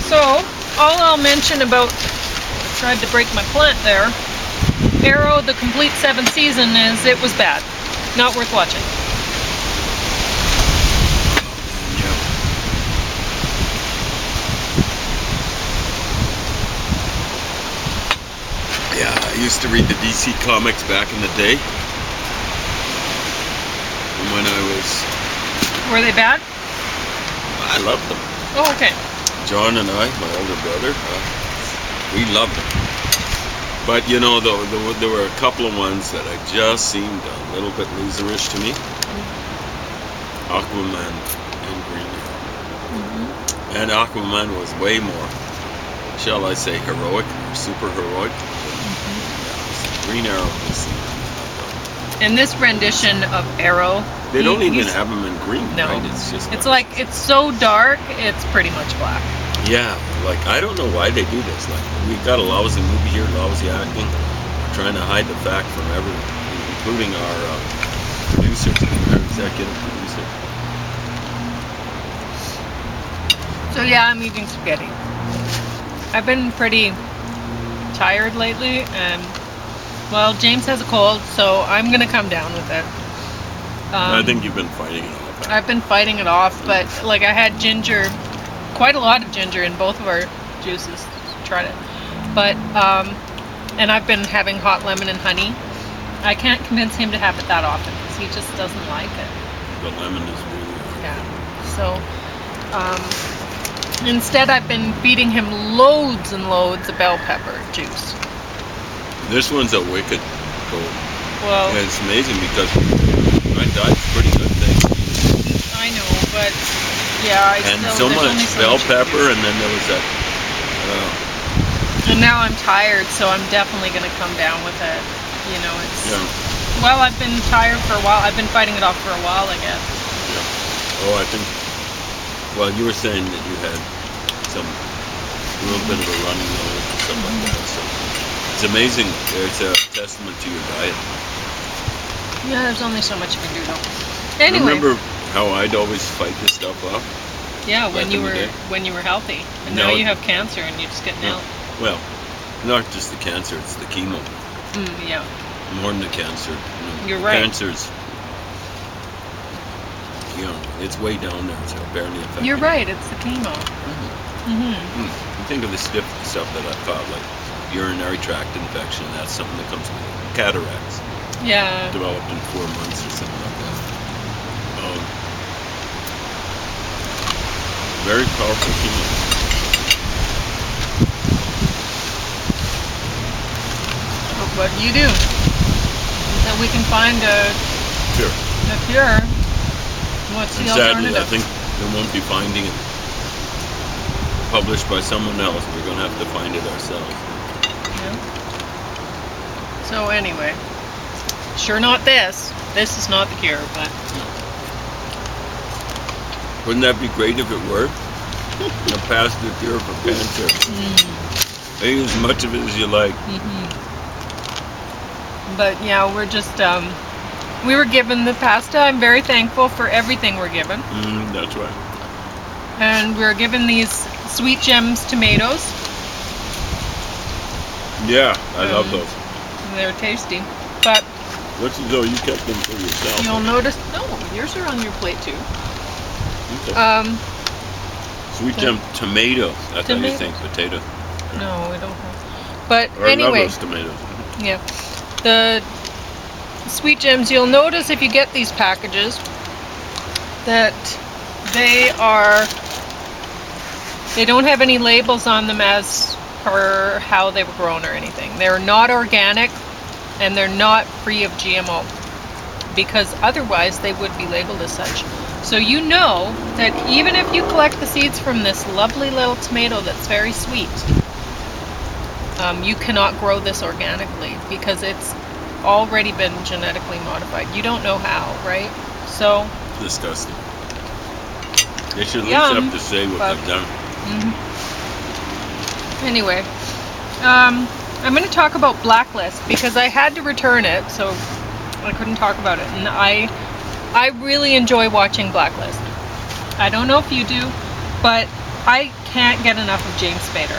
So, all I'll mention about, I tried to break my plant there, Arrow, the complete 7th season, is it was bad. Not worth watching. Yeah, I used to read the DC comics back in the day. When I was... Were they bad? I loved them. Oh, okay. John and I, my older brother, we loved them. But you know, there were a couple of ones that I just seemed a little bit loserish to me. Aquaman and Green Arrow. And Aquaman was way more, shall I say, heroic, or super heroic. Green Arrow was... In this rendition of Arrow, they don't even have him in green, no. Right? It's like it's so dark, it's pretty much black. Yeah, like I don't know why they do this. Like we got a lousy movie here, lousy acting, trying to hide the fact from everyone, including our producer, our executive producer. So yeah, I'm eating spaghetti. I've been pretty tired lately, and well, James has a cold, so I'm gonna come down with it. I think you've been fighting it off. I've been fighting it off, but like I had ginger, quite a lot of ginger in both of our juices. Tried it, but and I've been having hot lemon and honey. I can't convince him to have it that often because he just doesn't like it. The lemon is really hard. Yeah. So instead, I've been feeding him loads and loads of bell pepper juice. This one's a wicked gold. Well, and it's amazing because my diet's pretty good thing. I know, but yeah, and so much bell pepper, and then there was that. And now I'm tired, so I'm definitely going to come down with it. You know, it's. Yeah. Well, I've been tired for a while. I've been fighting it off for a while, I guess. Yeah. Oh, I think. Well, you were saying that you had a little bit of a running nose or something like that. So. It's amazing. It's a testament to your diet. Yeah, there's only so much you can do, though. Anyway. Remember how I'd always fight this stuff off? Yeah, when you were healthy, and now you have cancer, and you just get nailed. Well, not just the cancer; it's the chemo. Yeah. More than the cancer. You're right. Cancer's, it's way down there. It's barely affected. You're right. It's the chemo. You think of the stiff stuff that I've got, like urinary tract infection. That's something that comes with cataracts. Yeah. Developed in 4 months or something like that. Very powerful chemo. What do you do? Until we can find a cure. What's the alternative? Sadly, I think we won't be finding it published by someone else. We're going to have to find it ourselves. So anyway, sure not this. This is not the cure, but... Wouldn't that be great if it were? A pasta cure for cancer. Eat as much of it as you like. But yeah, we're just, we were given the pasta. I'm very thankful for everything we're given. That's right. And we're given these Sweet Gems tomatoes. Yeah, I love those. They're tasty, but what's as though you kept them for yourself? You'll notice. No, yours are on your plate too. Okay. Sweet Gem tomatoes. I thought you think potato. No, we don't have. But or anyway, those tomatoes. Yeah, the Sweet Gems. You'll notice if you get these packages that they don't have any labels on them as per how they were grown or anything. They're not organic and they're not free of GMO, because otherwise they would be labeled as such. So you know that even if you collect the seeds from this lovely little tomato that's very sweet, you cannot grow this organically because it's already been genetically modified. You don't know how, right? So disgusting. They should at least have to say what they've done. Anyway, I'm going to talk about Blacklist because I had to return it, so I couldn't talk about it. And I really enjoy watching Blacklist. I don't know if you do, but I can't get enough of James Spader.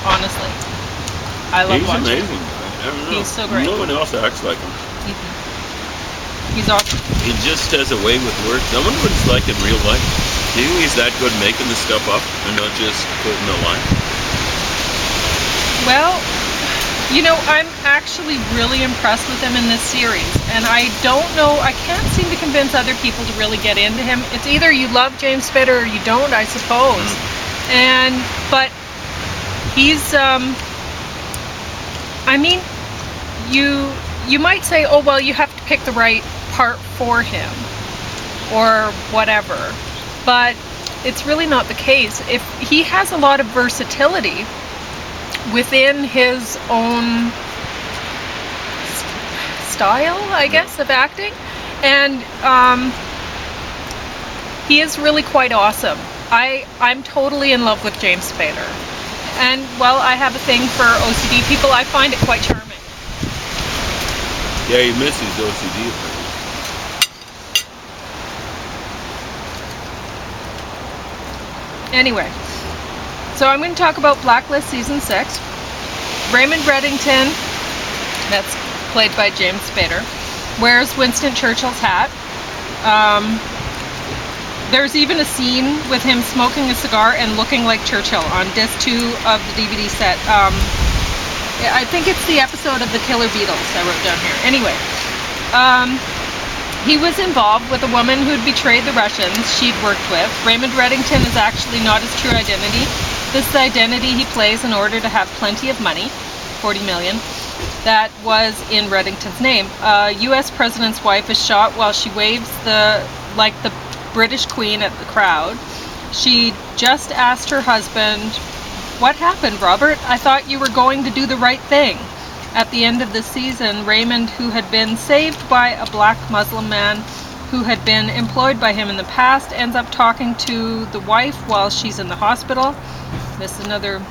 Honestly, I love He's watching. amazing. I don't know. He's so great. No one else acts like him. He's awesome. He just has a way with words. I wonder what it's like in real life. Do you think he's that good making the stuff up and not just quoting a line? Well, you know, I'm actually really impressed with him in this series, and I don't know, I can't seem to convince other people to really get into him. It's either you love James Spader or you don't, I suppose. But he's, I mean, you might say, oh, well, you have to pick the right part for him or whatever, but it's really not the case. If he has a lot of versatility within his own style, I guess, of acting, and he is really quite awesome. I'm totally in love with James Spader, and while I have a thing for OCD people, I find it quite charming. Yeah, he misses OCD apparently. Anyway, so I'm going to talk about Blacklist Season 6. Raymond Reddington, that's played by James Spader, wears Winston Churchill's hat. There's even a scene with him smoking a cigar and looking like Churchill on disc 2 of the DVD set. I think it's the episode of The Killer Beatles I wrote down here. Anyway, he was involved with a woman who'd betrayed the Russians she'd worked with. Raymond Reddington is actually not his true identity. This identity he plays in order to have plenty of money, $40 million, that was in Reddington's name. A U.S. president's wife is shot while she waves the British Queen at the crowd. She just asked her husband, "What happened, Robert? I thought you were going to do the right thing." At the end of the season, Raymond, who had been saved by a black Muslim man who had been employed by him in the past, ends up talking to the wife while she's in the hospital. This is another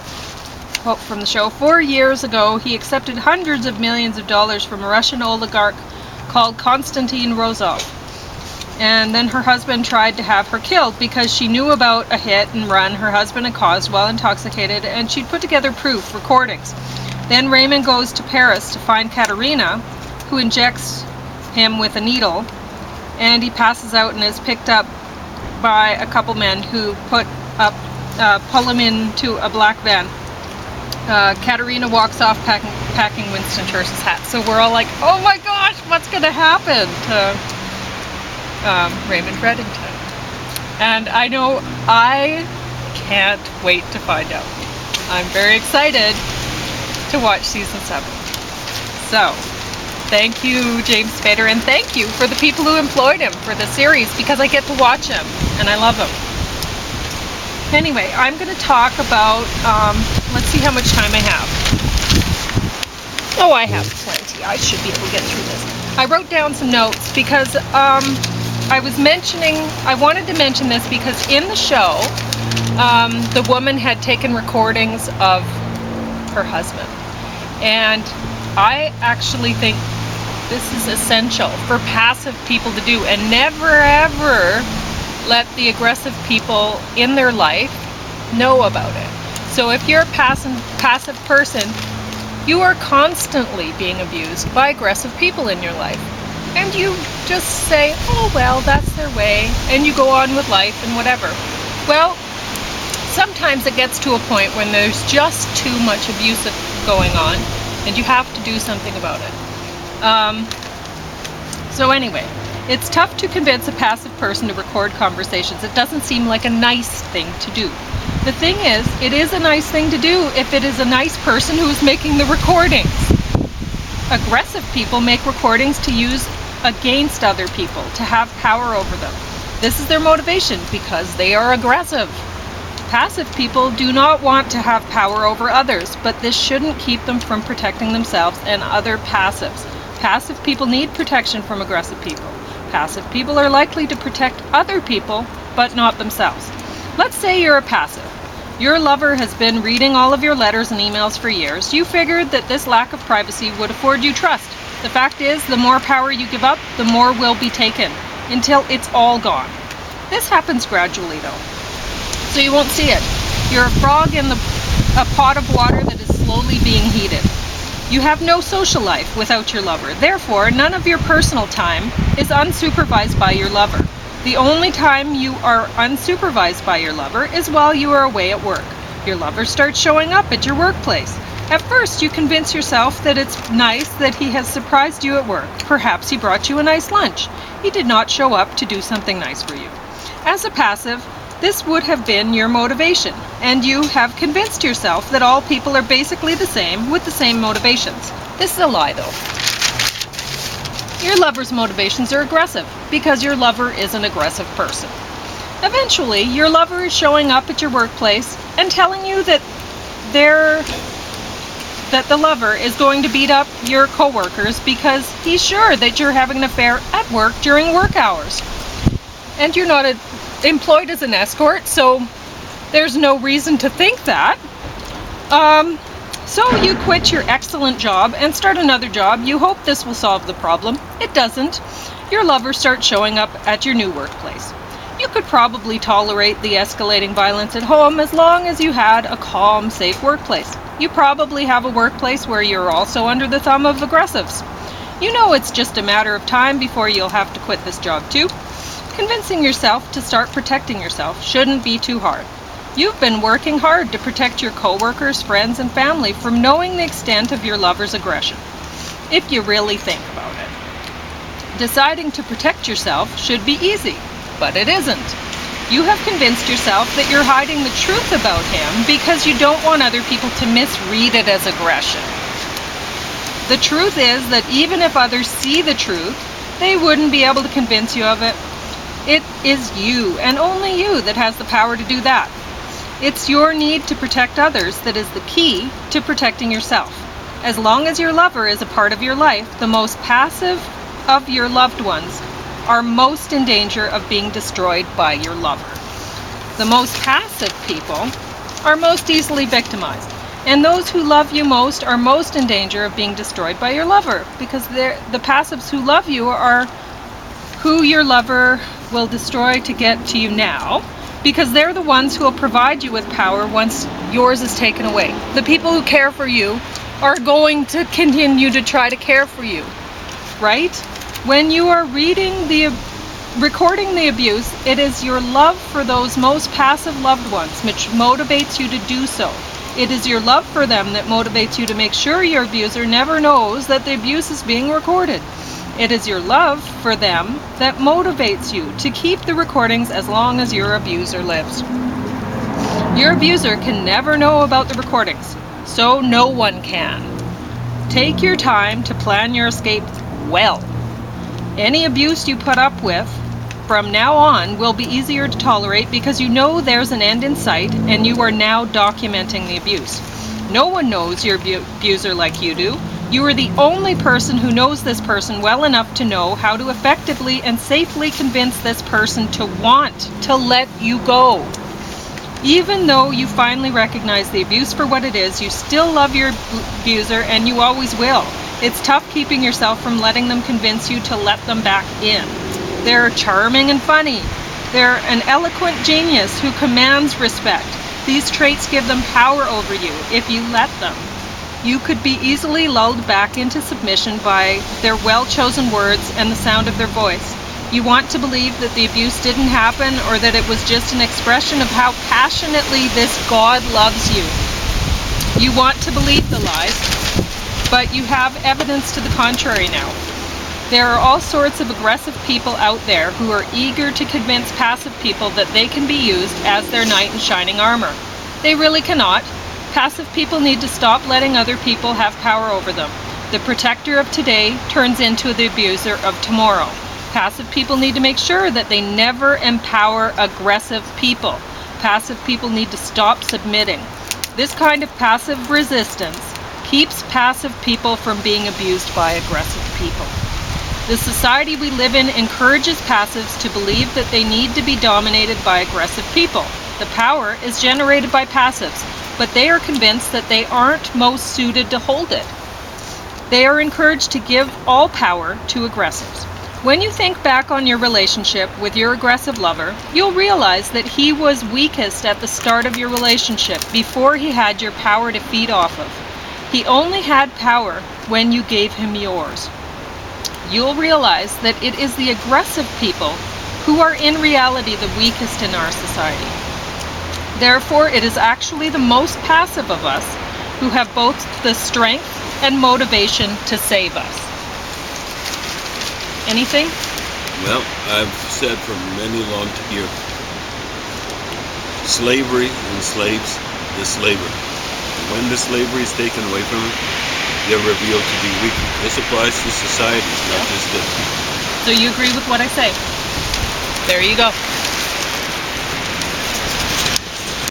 quote from the show. 4 years ago, he accepted hundreds of millions of dollars from a Russian oligarch called Konstantin Rozov. And then her husband tried to have her killed because she knew about a hit and run her husband had caused while intoxicated, and she'd put together proof, recordings. Then Raymond goes to Paris to find Katerina, who injects him with a needle, and he passes out and is picked up by a couple men who pull him into a black van. Katerina walks off packing Winston Churchill's hat. So we're all like, oh my gosh, what's going to happen to Raymond Reddington? And I know I can't wait to find out. I'm very excited to watch season 7. So, thank you, James Spader, and thank you for the people who employed him for the series, because I get to watch him, and I love him. Anyway, I'm going to talk about, let's see how much time I have. Oh, I have plenty. I should be able to get through this. I wrote down some notes because I wanted to mention this because in the show, the woman had taken recordings of her husband. And I actually think this is essential for passive people to do, and never ever let the aggressive people in their life know about it. So if you're a passive person, you are constantly being abused by aggressive people in your life. And you just say, oh well, that's their way, and you go on with life and whatever. Well, sometimes it gets to a point when there's just too much abuse going on, and you have to do something about it. So anyway, it's tough to convince a passive person to record conversations. It doesn't seem like a nice thing to do. The thing is, it is a nice thing to do if it is a nice person who is making the recordings. Aggressive people make recordings to use against other people, to have power over them. This is their motivation, because they are aggressive. Passive people do not want to have power over others, but this shouldn't keep them from protecting themselves and other passives. Passive people need protection from aggressive people. Passive people are likely to protect other people, but not themselves. Let's say you're a passive. Your lover has been reading all of your letters and emails for years. You figured that this lack of privacy would afford you trust. The fact is, the more power you give up, the more will be taken, until it's all gone. This happens gradually though. so you won't see it. You're a frog in a pot of water that is slowly being heated. You have no social life without your lover. Therefore, none of your personal time is unsupervised by your lover. The only time you are unsupervised by your lover is while you are away at work. Your lover starts showing up at your workplace. At first, you convince yourself that it's nice that he has surprised you at work. Perhaps he brought you a nice lunch. He did not show up to do something nice for you. As a passive, this would have been your motivation, and you have convinced yourself that all people are basically the same with the same motivations. This is a lie, though. Your lover's motivations are aggressive because your lover is an aggressive person. Eventually, your lover is showing up at your workplace and telling you that the lover is going to beat up your coworkers because he's sure that you're having an affair at work during work hours. And you're not employed as an escort, so there's no reason to think that. So you quit your excellent job and start another job. You hope this will solve the problem. It doesn't. Your lover starts showing up at your new workplace. You could probably tolerate the escalating violence at home as long as you had a calm, safe workplace. You probably have a workplace where you're also under the thumb of aggressives. You know it's just a matter of time before you'll have to quit this job too. Convincing yourself to start protecting yourself shouldn't be too hard. You've been working hard to protect your coworkers, friends, and family from knowing the extent of your lover's aggression, if you really think about it. Deciding to protect yourself should be easy, but it isn't. You have convinced yourself that you're hiding the truth about him because you don't want other people to misread it as aggression. The truth is that even if others see the truth, they wouldn't be able to convince you of it. It is you, and only you, that has the power to do that. It's your need to protect others that is the key to protecting yourself. As long as your lover is a part of your life, the most passive of your loved ones are most in danger of being destroyed by your lover. The most passive people are most easily victimized, and those who love you most are most in danger of being destroyed by your lover, because the passives who love you are who your lover will destroy to get to you now, because they're the ones who will provide you with power once yours is taken away. The people who care for you are going to continue to try to care for you, right? When you are recording the abuse, it is your love for those most passive loved ones which motivates you to do so. It is your love for them that motivates you to make sure your abuser never knows that the abuse is being recorded. It is your love for them that motivates you to keep the recordings as long as your abuser lives. Your abuser can never know about the recordings, so no one can. Take your time to plan your escape well. Any abuse you put up with from now on will be easier to tolerate because you know there's an end in sight and you are now documenting the abuse. No one knows your abuser like you do. You are the only person who knows this person well enough to know how to effectively and safely convince this person to want to let you go. Even though you finally recognize the abuse for what it is, you still love your abuser and you always will. It's tough keeping yourself from letting them convince you to let them back in. They're charming and funny. They're an eloquent genius who commands respect. These traits give them power over you if you let them. You could be easily lulled back into submission by their well-chosen words and the sound of their voice. You want to believe that the abuse didn't happen or that it was just an expression of how passionately this God loves you. You want to believe the lies, but you have evidence to the contrary now. There are all sorts of aggressive people out there who are eager to convince passive people that they can be used as their knight in shining armor. They really cannot. Passive people need to stop letting other people have power over them. The protector of today turns into the abuser of tomorrow. Passive people need to make sure that they never empower aggressive people. Passive people need to stop submitting. This kind of passive resistance keeps passive people from being abused by aggressive people. The society we live in encourages passives to believe that they need to be dominated by aggressive people. The power is generated by passives, but they are convinced that they aren't most suited to hold it. They are encouraged to give all power to aggressives. When you think back on your relationship with your aggressive lover, you'll realize that he was weakest at the start of your relationship, before he had your power to feed off of. He only had power when you gave him yours. You'll realize that it is the aggressive people who are in reality the weakest in our society. Therefore, it is actually the most passive of us who have both the strength and motivation to save us. Anything? Well, I've said for many long years, slavery enslaves the slaver. When the slavery is taken away from them, they're revealed to be weak. This applies to societies, not just the... So you agree with what I say? There you go.